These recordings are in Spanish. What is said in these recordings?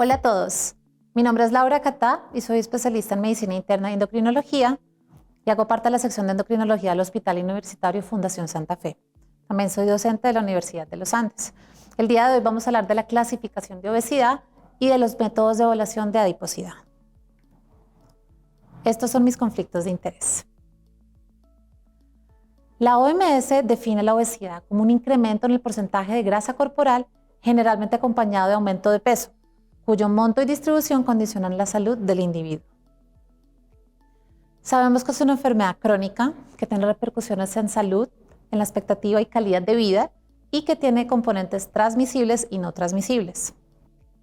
Hola a todos, mi nombre es Laura Catá y soy especialista en medicina interna y endocrinología y hago parte de la sección de endocrinología del Hospital Universitario Fundación Santa Fe. También soy docente de la Universidad de los Andes. El día de hoy vamos a hablar de la clasificación de obesidad y de los métodos de evaluación de adiposidad. Estos son mis conflictos de interés. La OMS define la obesidad como un incremento en el porcentaje de grasa corporal, generalmente acompañado de aumento de peso, cuyo monto y distribución condicionan la salud del individuo. Sabemos que es una enfermedad crónica que tiene repercusiones en salud, en la expectativa y calidad de vida y que tiene componentes transmisibles y no transmisibles.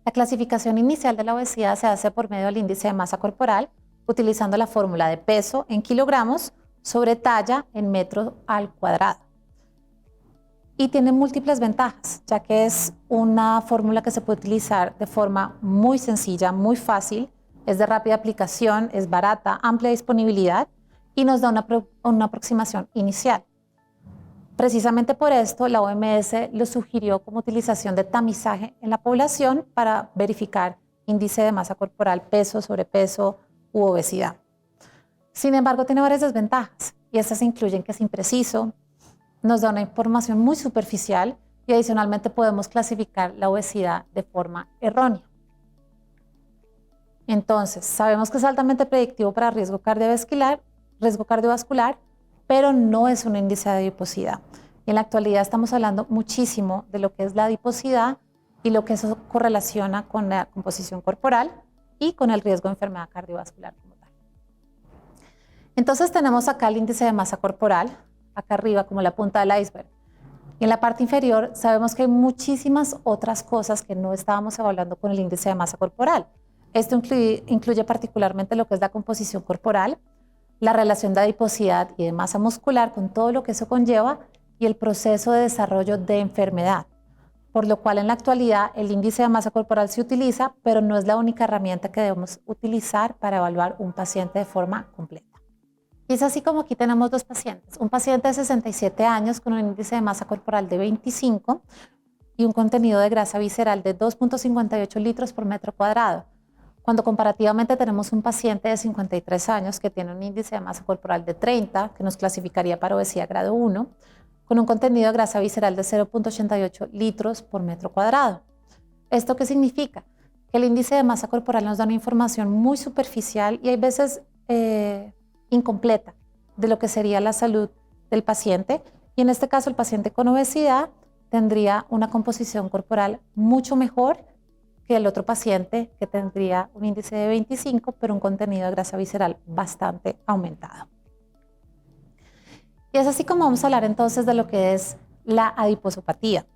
La clasificación inicial de la obesidad se hace por medio del índice de masa corporal, utilizando la fórmula de peso en kilogramos sobre talla en metro al cuadrado. Y tiene múltiples ventajas, ya que es una fórmula que se puede utilizar de forma muy sencilla, muy fácil, es de rápida aplicación, es barata, amplia disponibilidad y nos da una aproximación inicial. Precisamente por esto, la OMS lo sugirió como utilización de tamizaje en la población para verificar índice de masa corporal, peso, sobrepeso u obesidad. Sin embargo, tiene varias desventajas y estas incluyen que es impreciso, nos da una información muy superficial y adicionalmente podemos clasificar la obesidad de forma errónea. Entonces, sabemos que es altamente predictivo para riesgo cardiovascular, pero no es un índice de adiposidad. Y en la actualidad estamos hablando muchísimo de lo que es la adiposidad y lo que eso correlaciona con la composición corporal y con el riesgo de enfermedad cardiovascular como tal. Entonces tenemos acá el índice de masa corporal, acá arriba como la punta del iceberg. Y en la parte inferior sabemos que hay muchísimas otras cosas que no estábamos evaluando con el índice de masa corporal. Esto incluye particularmente lo que es la composición corporal, la relación de adiposidad y de masa muscular con todo lo que eso conlleva y el proceso de desarrollo de enfermedad. Por lo cual en la actualidad el índice de masa corporal se utiliza, pero no es la única herramienta que debemos utilizar para evaluar un paciente de forma completa. Y es así como aquí tenemos dos pacientes. Un paciente de 67 años con un índice de masa corporal de 25 y un contenido de grasa visceral de 2.58 litros por metro cuadrado. Cuando comparativamente tenemos un paciente de 53 años que tiene un índice de masa corporal de 30, que nos clasificaría para obesidad grado 1, con un contenido de grasa visceral de 0.88 litros por metro cuadrado. ¿Esto qué significa? Que el índice de masa corporal nos da una información muy superficial y hay veces incompleta de lo que sería la salud del paciente, y en este caso el paciente con obesidad tendría una composición corporal mucho mejor que el otro paciente que tendría un índice de 25 pero un contenido de grasa visceral bastante aumentado. Y es así como vamos a hablar entonces de lo que es la adiposopatía.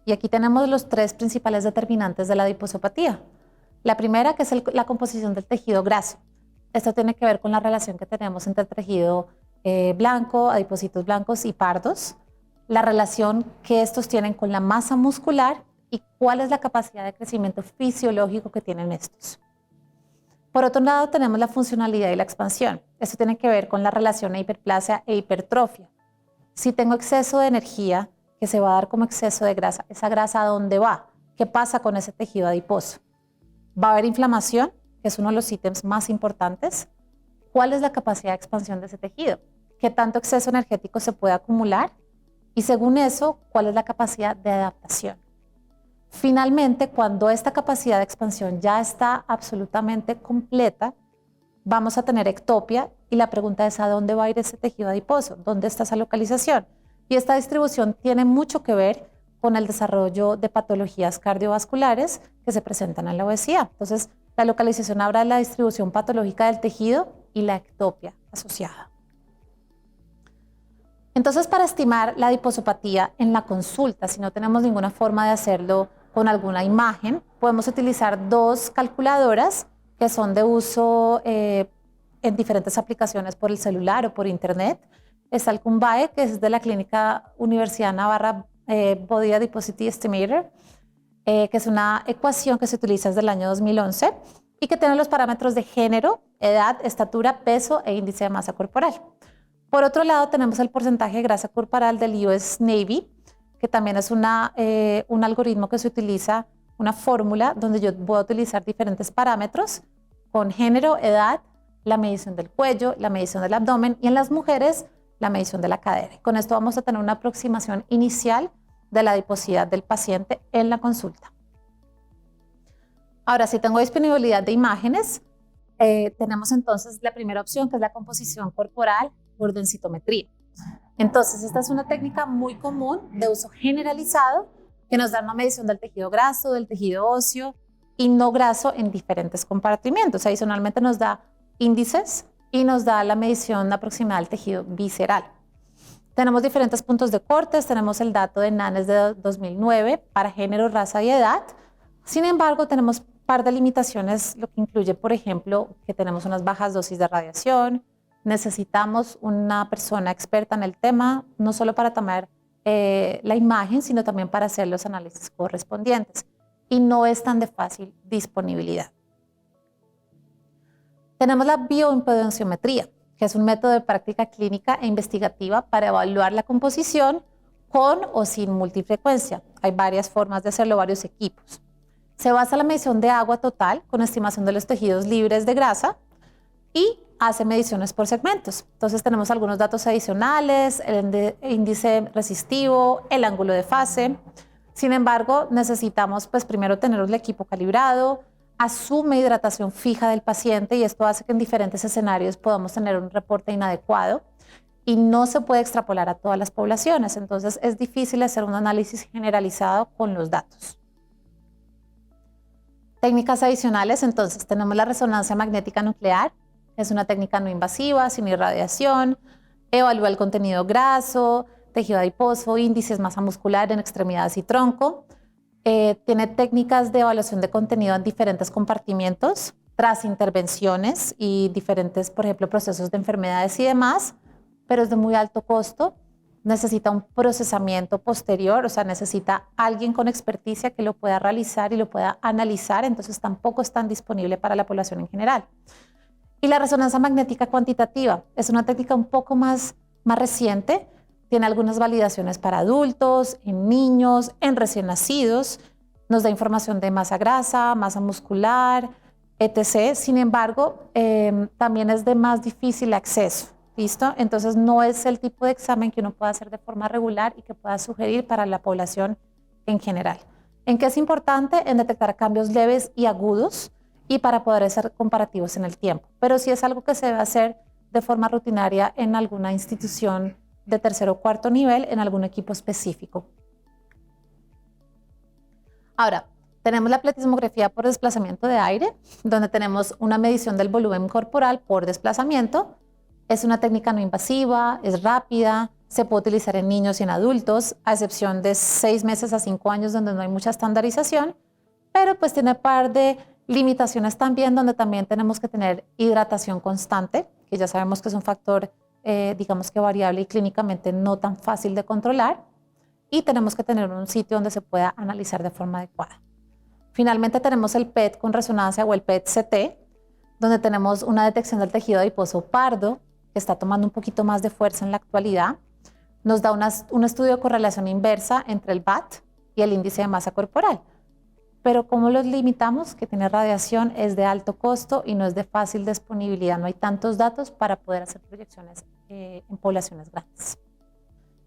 Y aquí tenemos los tres principales determinantes de la adiposopatía. La primera, que es la composición del tejido graso. Esto tiene que ver con la relación que tenemos entre el tejido blanco, adipocitos blancos y pardos, la relación que estos tienen con la masa muscular y cuál es la capacidad de crecimiento fisiológico que tienen estos. Por otro lado, tenemos la funcionalidad y la expansión. Esto tiene que ver con la relación de hiperplasia e hipertrofia. Si tengo exceso de energía, que se va a dar como exceso de grasa, ¿esa grasa a dónde va? ¿Qué pasa con ese tejido adiposo? ¿Va a haber inflamación? Que es uno de los ítems más importantes. ¿Cuál es la capacidad de expansión de ese tejido? ¿Qué tanto exceso energético se puede acumular? Y según eso, ¿cuál es la capacidad de adaptación? Finalmente, cuando esta capacidad de expansión ya está absolutamente completa, vamos a tener ectopia y la pregunta es ¿a dónde va a ir ese tejido adiposo? ¿Dónde está esa localización? Y esta distribución tiene mucho que ver con el desarrollo de patologías cardiovasculares que se presentan en la obesidad. Entonces, la localización habla de la distribución patológica del tejido y la ectopia asociada. Entonces, para estimar la adiposopatía en la consulta, si no tenemos ninguna forma de hacerlo con alguna imagen, podemos utilizar dos calculadoras que son de uso en diferentes aplicaciones por el celular o por internet. Está el Cumbae, que es de la Clínica Universidad Navarra Body Adiposity Estimator, que es una ecuación que se utiliza desde el año 2011 y que tiene los parámetros de género, edad, estatura, peso e índice de masa corporal. Por otro lado, tenemos el porcentaje de grasa corporal del US Navy, que también es un algoritmo que se utiliza una fórmula donde yo voy a utilizar diferentes parámetros con género, edad, la medición del cuello, la medición del abdomen y en las mujeres la medición de la cadera. Con esto vamos a tener una aproximación inicial de la adiposidad del paciente en la consulta. Ahora, si tengo disponibilidad de imágenes, tenemos entonces la primera opción, que es la composición corporal por densitometría. Entonces, esta es una técnica muy común de uso generalizado que nos da una medición del tejido graso, del tejido óseo y no graso en diferentes compartimientos. Adicionalmente nos da índices y nos da la medición aproximada del tejido visceral. Tenemos diferentes puntos de cortes, tenemos el dato de NANES de 2009 para género, raza y edad. Sin embargo, tenemos un par de limitaciones, lo que incluye, por ejemplo, que tenemos unas bajas dosis de radiación, necesitamos una persona experta en el tema, no solo para tomar la imagen, sino también para hacer los análisis correspondientes. Y no es tan de fácil disponibilidad. Tenemos la bioimpedenciometría, que es un método de práctica clínica e investigativa para evaluar la composición con o sin multifrecuencia. Hay varias formas de hacerlo, varios equipos. Se basa en la medición de agua total con estimación de los tejidos libres de grasa y hace mediciones por segmentos. Entonces tenemos algunos datos adicionales, el índice resistivo, el ángulo de fase. Sin embargo, necesitamos pues primero tener el equipo calibrado, asume hidratación fija del paciente y esto hace que en diferentes escenarios podamos tener un reporte inadecuado y no se puede extrapolar a todas las poblaciones. Entonces es difícil hacer un análisis generalizado con los datos. Técnicas adicionales, entonces tenemos la resonancia magnética nuclear. Es una técnica no invasiva, sin irradiación, evalúa el contenido graso, tejido adiposo, índices, masa muscular en extremidades y tronco. Tiene técnicas de evaluación de contenido en diferentes compartimientos, tras intervenciones y diferentes, por ejemplo, procesos de enfermedades y demás, pero es de muy alto costo. Necesita un procesamiento posterior, o sea, necesita alguien con experticia que lo pueda realizar y lo pueda analizar, entonces tampoco es tan disponible para la población en general. Y la resonancia magnética cuantitativa es una técnica un poco más reciente, tiene algunas validaciones para adultos, en niños, en recién nacidos, nos da información de masa grasa, masa muscular, etc. Sin embargo, también es de más difícil acceso, ¿listo? Entonces no es el tipo de examen que uno pueda hacer de forma regular y que pueda sugerir para la población en general. ¿En qué es importante? En detectar cambios leves y agudos, y para poder hacer comparativos en el tiempo. Pero sí es algo que se debe hacer de forma rutinaria en alguna institución de tercer o cuarto nivel, en algún equipo específico. Ahora, tenemos la pletismografía por desplazamiento de aire, donde tenemos una medición del volumen corporal por desplazamiento. Es una técnica no invasiva, es rápida, se puede utilizar en niños y en adultos, a excepción de 6 meses a 5 años, donde no hay mucha estandarización, pero pues tiene par de limitaciones también, donde también tenemos que tener hidratación constante, que ya sabemos que es un factor, digamos que variable y clínicamente no tan fácil de controlar, y tenemos que tener un sitio donde se pueda analizar de forma adecuada. Finalmente tenemos el PET con resonancia o el PET-CT, donde tenemos una detección del tejido adiposo pardo, que está tomando un poquito más de fuerza en la actualidad. Nos da un estudio de correlación inversa entre el BAT y el índice de masa corporal. Pero ¿cómo los limitamos? Que tiene radiación, es de alto costo y no es de fácil disponibilidad. No hay tantos datos para poder hacer proyecciones en poblaciones grandes.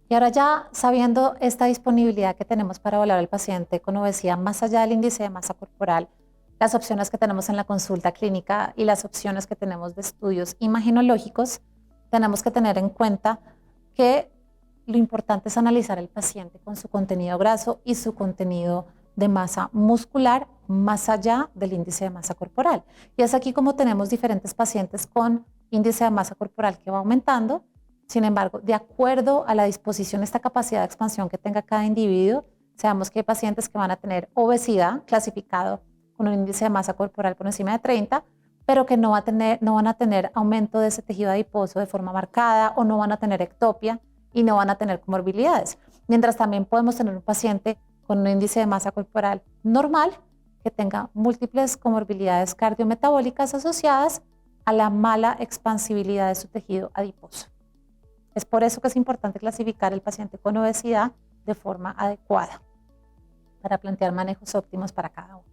Y ahora ya sabiendo esta disponibilidad que tenemos para evaluar al paciente con obesidad más allá del índice de masa corporal, las opciones que tenemos en la consulta clínica y las opciones que tenemos de estudios imagenológicos, tenemos que tener en cuenta que lo importante es analizar al paciente con su contenido graso y su contenido de masa muscular más allá del índice de masa corporal. Y es aquí como tenemos diferentes pacientes con índice de masa corporal que va aumentando. Sin embargo, de acuerdo a la disposición, esta capacidad de expansión que tenga cada individuo, sabemos que hay pacientes que van a tener obesidad clasificado con un índice de masa corporal por encima de 30, pero que no van a tener aumento de ese tejido adiposo de forma marcada o no van a tener ectopia y no van a tener comorbilidades. Mientras también podemos tener un paciente con un índice de masa corporal normal que tenga múltiples comorbilidades cardiometabólicas asociadas a la mala expansibilidad de su tejido adiposo. Es por eso que es importante clasificar el paciente con obesidad de forma adecuada. para plantear manejos óptimos para cada uno.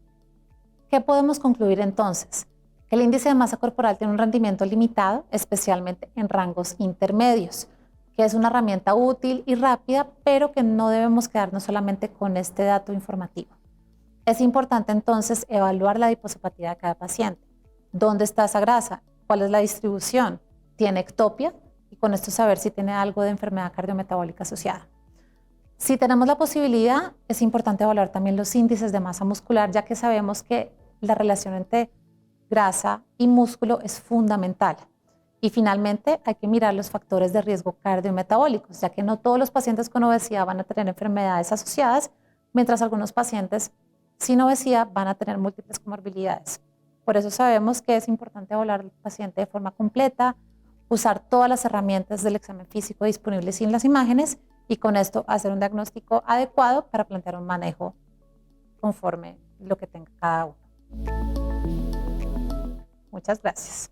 ¿Qué podemos concluir entonces? Que el índice de masa corporal tiene un rendimiento limitado, especialmente en rangos intermedios, que es una herramienta útil y rápida, pero que no debemos quedarnos solamente con este dato informativo. Es importante entonces evaluar la adiposopatía de cada paciente. ¿Dónde está esa grasa? ¿Cuál es la distribución? ¿Tiene ectopia? Y con esto saber si tiene algo de enfermedad cardiometabólica asociada. Si tenemos la posibilidad, es importante evaluar también los índices de masa muscular, ya que sabemos que la relación entre grasa y músculo es fundamental. Y finalmente hay que mirar los factores de riesgo cardiometabólicos, ya que no todos los pacientes con obesidad van a tener enfermedades asociadas, mientras algunos pacientes sin obesidad van a tener múltiples comorbilidades. Por eso sabemos que es importante evaluar al paciente de forma completa, usar todas las herramientas del examen físico disponibles en las imágenes y con esto hacer un diagnóstico adecuado para plantear un manejo conforme lo que tenga cada uno. Muchas gracias.